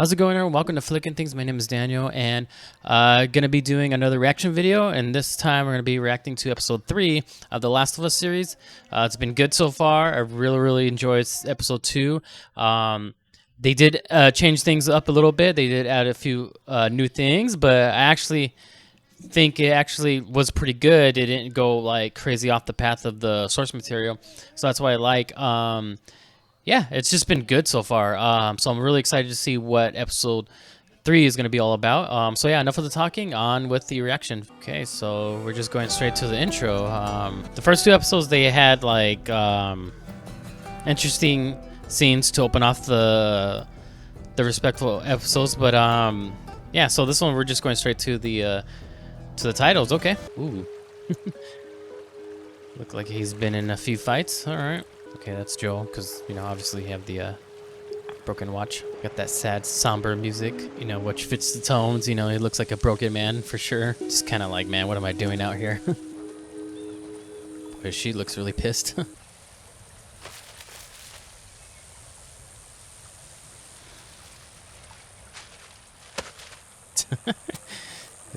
How's it going, everyone? Welcome to Flicking Things. My name is Daniel, and gonna be doing another reaction video. And this time, we're gonna be reacting to episode 3 of the Last of Us series. It's been good so far. I really enjoyed episode 2. They did change things up a little bit. They did add a few new things, but I actually think it actually was pretty good. It didn't go like crazy off the path of the source material, so that's why I like. Yeah, it's just been good so far. So I'm really excited to see what episode 3 is going to be all about. So yeah, enough of the talking, on with the reaction. Okay, so we're just going straight to the intro. The first 2 episodes, they had like interesting scenes to open off the respectful episodes, but yeah, so this one we're just going straight to the titles. Okay. Ooh. Look like he's been in a few fights. All right. Okay, that's Joel, because, you know, obviously you have the broken watch. Got that sad, somber music, you know, which fits the tones. You know, he looks like a broken man for sure. Just kind of like, man, what am I doing out here? Boy, she looks really pissed. It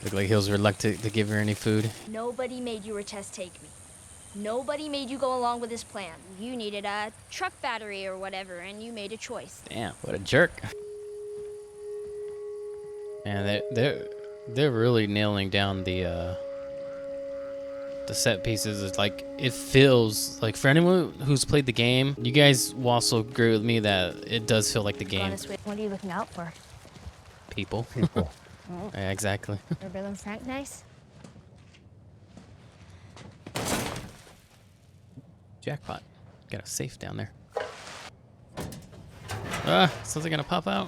looked like he was reluctant to give her any food. Nobody made you or Tess take me. Nobody made you go along with this plan. You needed a truck battery or whatever, and you made a choice. Damn, what a jerk. Man, they're really nailing down the set pieces. It's like, it feels like, for anyone who's played the game, you guys will also agree with me that it does feel like the game. What are you looking out for? People. People. Yeah, exactly. Are Bill and Frank nice? Jackpot. Got a safe down there. Something gonna pop out.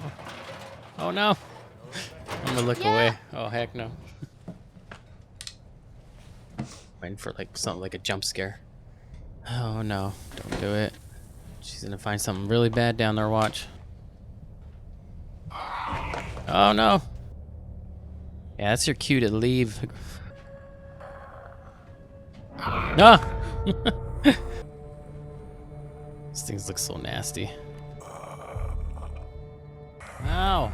Oh no. I'm gonna look away. Oh heck no. Waiting for like something like a jump scare. Oh no, don't do it. She's gonna find something really bad down there, watch. Oh no. Yeah, that's your cue to leave. No. These things look so nasty. Ow.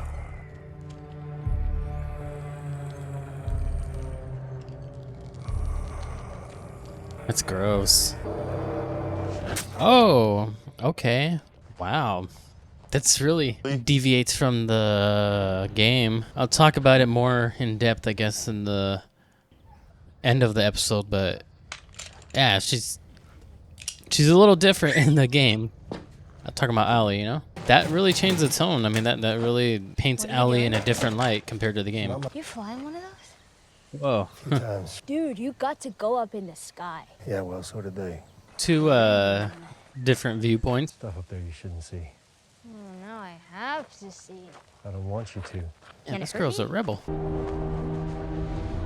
That's gross. Oh, okay. Wow. That's really deviates from the game. I'll talk about it more in depth, I guess, in the end of the episode, but yeah, she's a little different in the game. I'm talking about Ellie, you know? That really changed the tone. I mean, that really paints Ellie in a different light compared to the game. You flying one of those? Whoa. Times. Dude, you got to go up in the sky. Yeah, well, so did they. 2 different viewpoints. Stuff up there you shouldn't see. Oh, now I have to see. I don't want you to. Yeah, this girl's a rebel.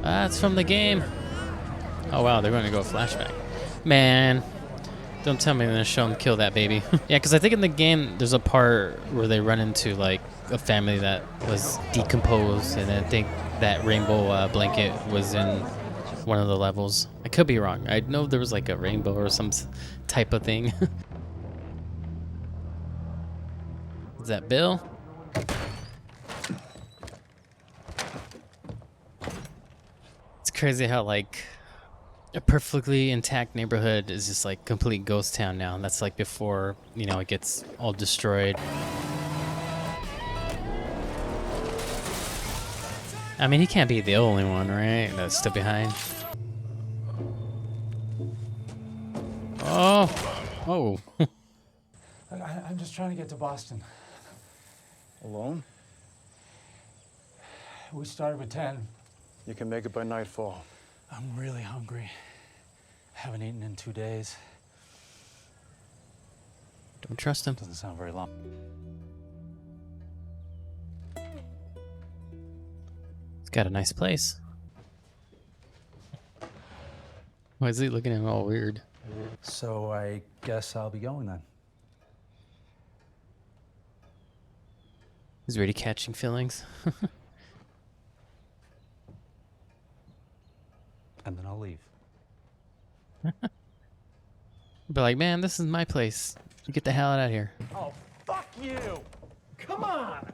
That's from the game. Oh wow, they're going to go flashback. Man, don't tell me they're going to show him kill that baby. Yeah, because I think in the game there's a part where they run into like a family that was decomposed, and I think that rainbow blanket was in one of the levels. I could be wrong. I know there was like a rainbow or some type of thing. Is that Bill? It's crazy how like a perfectly intact neighborhood is just like complete ghost town now. And that's like before, you know, it gets all destroyed. I mean, he can't be the only one, right? That's still behind. Oh. Oh. I'm just trying to get to Boston. Alone? We started with 10. You can make it by nightfall. I'm really hungry. Haven't eaten in 2 days. Don't trust him. Doesn't sound very long. It's got a nice place. Why is he looking at him all weird? So I guess I'll be going then. He's already catching feelings. And then I'll leave. Be like, man, this is my place. You get the hell out of here. Oh, fuck you! Come on!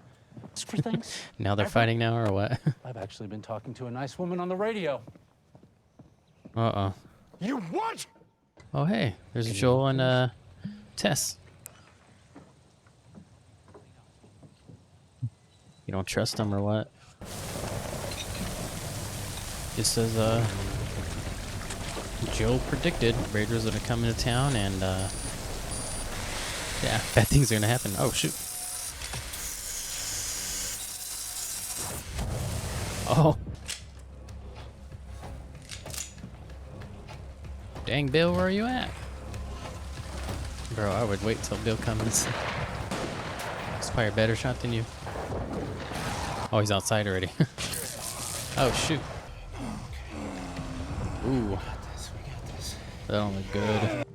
Ask for things. Now they're fighting now, or what? I've actually been talking to a nice woman on the radio. Uh-oh. You what? Oh, hey. There's Joel and, Tess. You don't trust them or what? It says, Joel predicted Raiders would come into town and, yeah, bad things are gonna happen. Oh, shoot. Oh. Dang, Bill, where are you at? Bro, I would wait till Bill comes. He's probably a better shot than you. Oh, he's outside already. Oh, shoot. Ooh. That don't look good.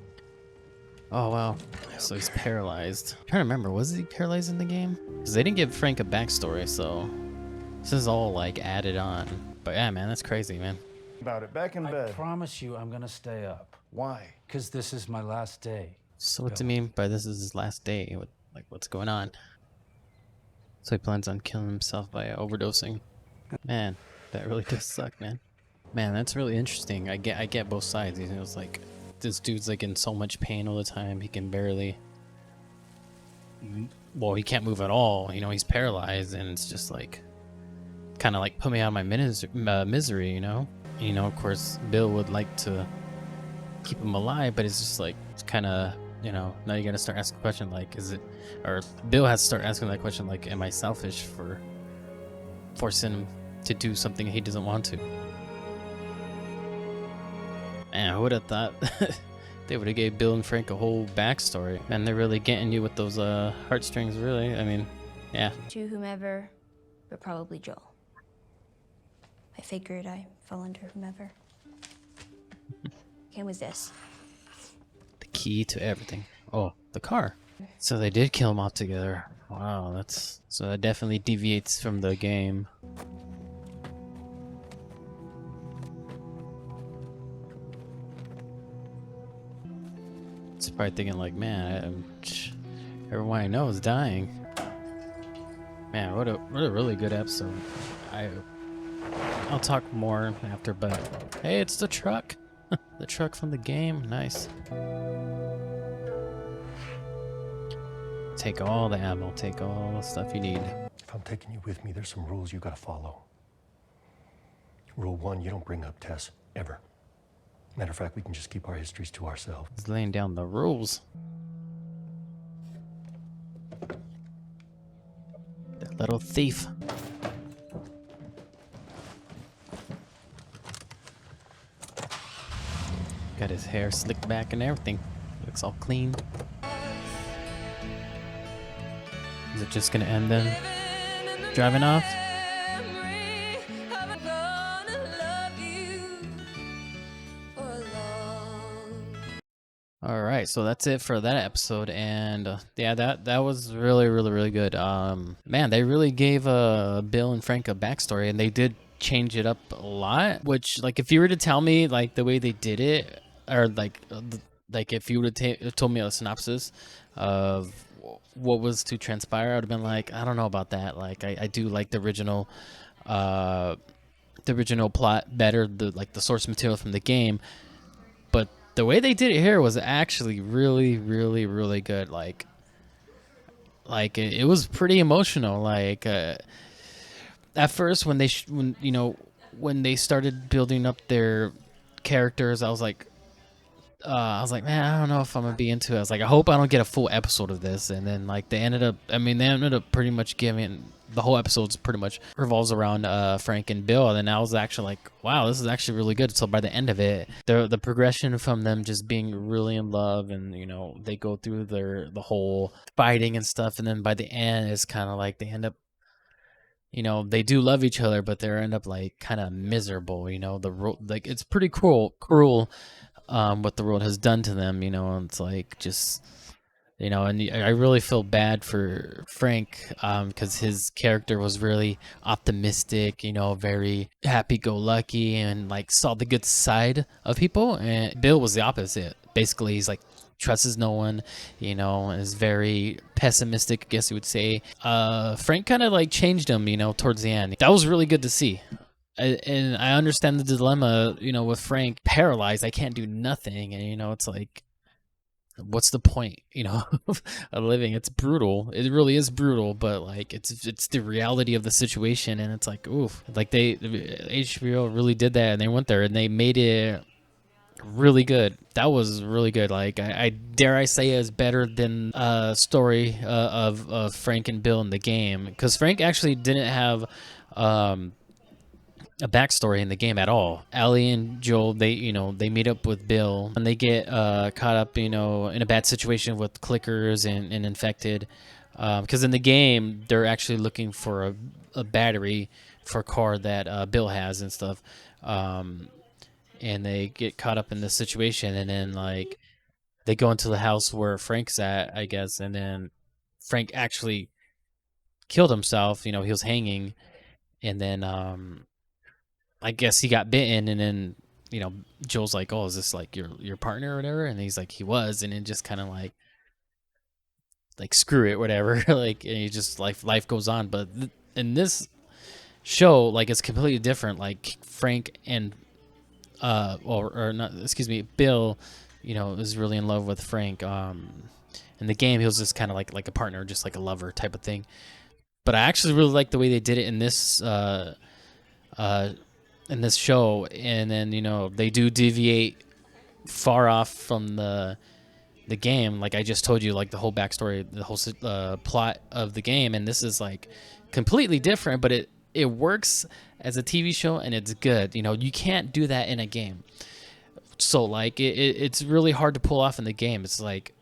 Oh, wow. So he's paralyzed. I'm trying to remember, was he paralyzed in the game? Because they didn't give Frank a backstory, so this is all, like, added on. But yeah, man, that's crazy, man. About it. Back in I bed. promise you I'm gonna stay up. Why? Because this is my last day. So what do you mean by this is his last day? What, like, what's going on? So he plans on killing himself by overdosing. Man, that really does suck, man. Man, that's really interesting. I get both sides. You know, it's like this dude's like in so much pain all the time. He can barely. Well, he can't move at all. You know, he's paralyzed, and it's just like, kind of like put me out of my misery. You know. And, you know, of course, Bill would like to keep him alive, but it's just like it's kind of. You know, now you gotta start asking the question like, is it, or Bill has to start asking that question like, am I selfish for forcing him to do something he doesn't want to? Man, I would have thought they would have gave Bill and Frank a whole backstory. And they're really getting you with those heartstrings, really. I mean, yeah. To whomever, but probably Joel. I figured I fell under whomever. Okay, was this? Key to everything. Oh, the car. So they did kill him off together. Wow, that's so that definitely deviates from the game. It's probably thinking like, man, everyone I know is dying. Man, what a really good episode. I'll talk more after, but hey, it's the truck. The truck from the game. Nice. Take all the ammo, take all the stuff you need. If I'm taking you with me, there's some rules you gotta follow. Rule 1, you don't bring up Tess, ever. Matter of fact, we can just keep our histories to ourselves. He's laying down the rules. That little thief. Got his hair slicked back and everything. Looks all clean. Is it just gonna end then? Driving off? Alright, so that's it for that episode, and yeah, that was really good. Man, they really gave Bill and Frank a backstory, and they did change it up a lot, which, like, if you were to tell me, like, the way they did it, or like if you would have told me a synopsis of what was to transpire, I would have been like, I don't know about that. Like, I do like the original plot better, the source material from the game, but the way they did it here was actually really good. Like it was pretty emotional. Like at first when they started building up their characters, I was like, man, I don't know if I'm gonna be into it. I was like, I hope I don't get a full episode of this. And then like they ended up pretty much giving the whole episode's pretty much revolves around Frank and Bill. And then I was actually like, wow, this is actually really good. So by the end of it, the progression from them just being really in love, and you know, they go through the whole fighting and stuff, and then by the end it's kind of like they end up, you know, they do love each other, but they end up like kind of miserable. You know, like it's pretty cruel what the world has done to them, you know. And it's like, just, you know, and I really feel bad for Frank, because his character was really optimistic, you know, very happy-go-lucky, and like saw the good side of people. And Bill was the opposite. Basically, he's like trusts no one, you know, is very pessimistic, I guess you would say. Frank kind of like changed him, you know, towards the end. That was really good to see. And I understand the dilemma, you know, with Frank paralyzed. I can't do nothing, and you know, it's like, what's the point, you know, of living? It's brutal. It really is brutal, but like it's the reality of the situation, and it's like, oof. Like HBO really did that, and they went there and they made it really good. That was really good. Like I dare I say is better than story of Frank and Bill in the game, because Frank actually didn't have a backstory in the game at all. Ellie and Joel, they meet up with Bill and they get caught up, you know, in a bad situation with clickers and infected. Because in the game, they're actually looking for a battery for a car that Bill has and stuff. And they get caught up in this situation, and then like they go into the house where Frank's at, I guess, and then Frank actually killed himself. You know, he was hanging, and then I guess he got bitten, and then, you know, Joel's like, "Oh, is this like your partner or whatever?" And he's like, "He was," and then just kind of like screw it, whatever. Like, and you just life goes on. But in this show, like, it's completely different. Like Frank and or not, excuse me, Bill, you know, is really in love with Frank. In the game, he was just kind of like a partner, just like a lover type of thing. But I actually really like the way they did it in this show. And then, you know, they do deviate far off from the game. Like I just told you, like the whole backstory, the whole plot of the game, and this is like completely different, but it works as a TV show, and it's good. You know, you can't do that in a game. So like it's really hard to pull off in the game. It's like,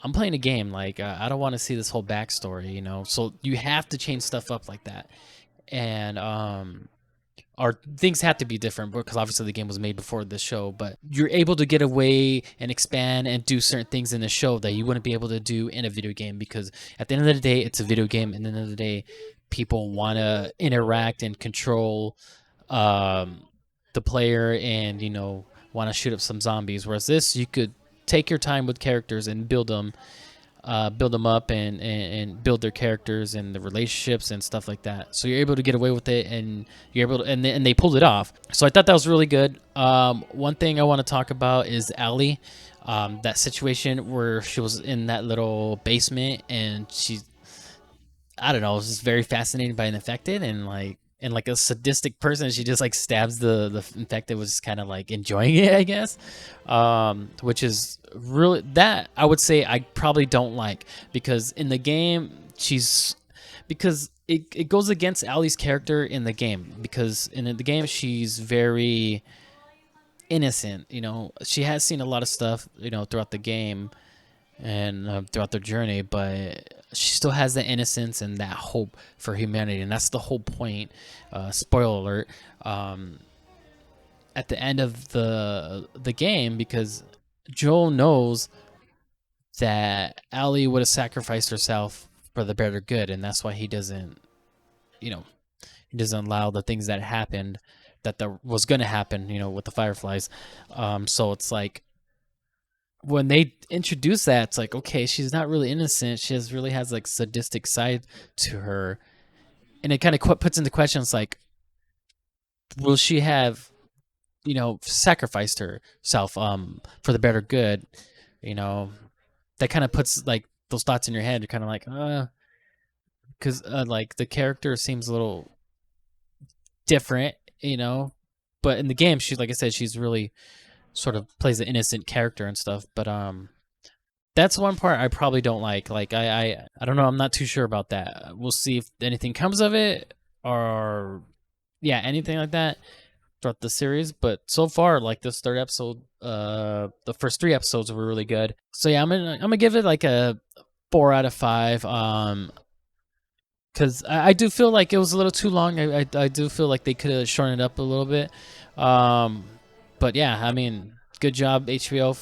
I'm playing a game, like I don't want to see this whole backstory, you know. So you have to change stuff up like that, and our things have to be different because obviously the game was made before this show. But you're able to get away and expand and do certain things in the show that you wouldn't be able to do in a video game, because at the end of the day, it's a video game, and at the end of the day, people want to interact and control the player, and, you know, want to shoot up some zombies. Whereas this, you could take your time with characters and build them up and build their characters and the relationships and stuff like that. So you're able to get away with it, and you're able to, and they pulled it off. So I thought that was really good. One thing I want to talk about is Ellie. That situation where she was in that little basement, and I don't know, I was just very fascinated by an infected, and like a sadistic person, she just like stabs the infected, was just kind of like enjoying it, I guess. Which is really, that I would say I probably don't like, because in the game because it goes against Ellie's character in the game, because in the game she's very innocent, you know. She has seen a lot of stuff, you know, throughout the game and throughout their journey, but she still has that innocence and that hope for humanity, and that's the whole point. Spoiler alert, at the end of the game, because Joel knows that Ellie would have sacrificed herself for the better good, and that's why he doesn't allow the things that happened, that was going to happen, you know, with the Fireflies. So it's like, when they introduce that, it's like, okay, she's not really innocent. She really has like sadistic side to her, and it kind of puts into question. It's like, will she have, you know, sacrificed herself for the better good? You know, that kind of puts like those thoughts in your head. You're kind of like, because like the character seems a little different, you know. But in the game, she's, like I said, she's really sort of plays an innocent character and stuff. But that's one part I probably don't like. Like I don't know, I'm not too sure about that. We'll see if anything comes of it, or yeah, anything like that throughout the series. But so far, like this third episode, the first 3 episodes were really good. So yeah, I'm gonna give it like a 4 out of 5. Because I do feel like it was a little too long. I do feel like they could have shortened it up a little bit. But yeah, I mean, good job HBO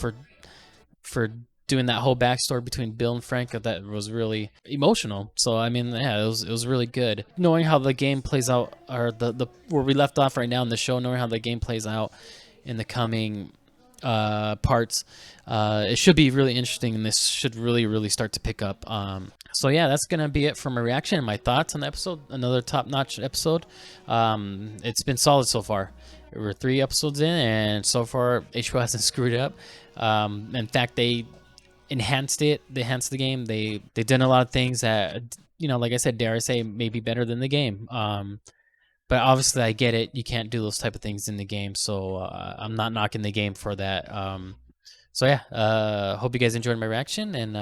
for doing that whole backstory between Bill and Frank. That was really emotional. So I mean, yeah, it was really good. Knowing how the game plays out, or the where we left off right now in the show, knowing how the game plays out in the coming parts. It should be really interesting, and this should really start to pick up. So yeah, that's gonna be it for my reaction and my thoughts on the episode. Another top-notch episode. It's been solid so far. We're 3 episodes in, and so far HBO hasn't screwed it up. In fact, they enhanced it. They enhanced the game. They've done a lot of things that, you know, like I said, dare I say, maybe better than the game. But obviously, I get it. You can't do those type of things in the game, so I'm not knocking the game for that. So yeah, hope you guys enjoyed my reaction, and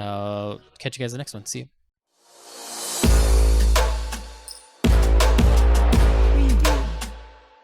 catch you guys in the next one. See you.